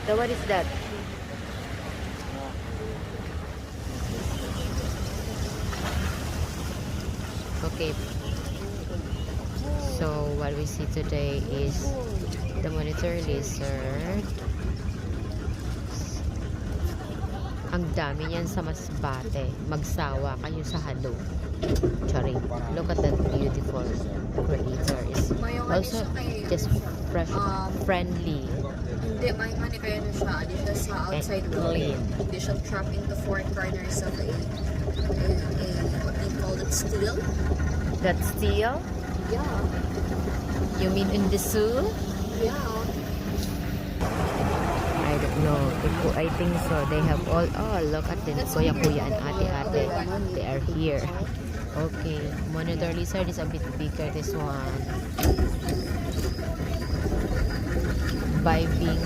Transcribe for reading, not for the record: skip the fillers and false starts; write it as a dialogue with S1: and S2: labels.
S1: So what is that? Okay. So what we see today is the monitor lizard. Ang dami niyan sa Masbate. Magsawa kayo sa halo. Charing. Look at that beautiful creator. Is also just fresh, friendly.
S2: Hindi, may money kaya na siya. Di siya sa outside
S1: And
S2: world.
S1: clean.
S2: Di siya trapped in the four corners of a what do you call it, steel?
S1: That steel?
S2: Yeah.
S1: You mean in the zoo?
S2: Yeah.
S1: I don't know. I think so. They have all. Oh, look at them. Kuya and ate. They are here. Okay. Monitor lizard is a bit bigger. This one. By being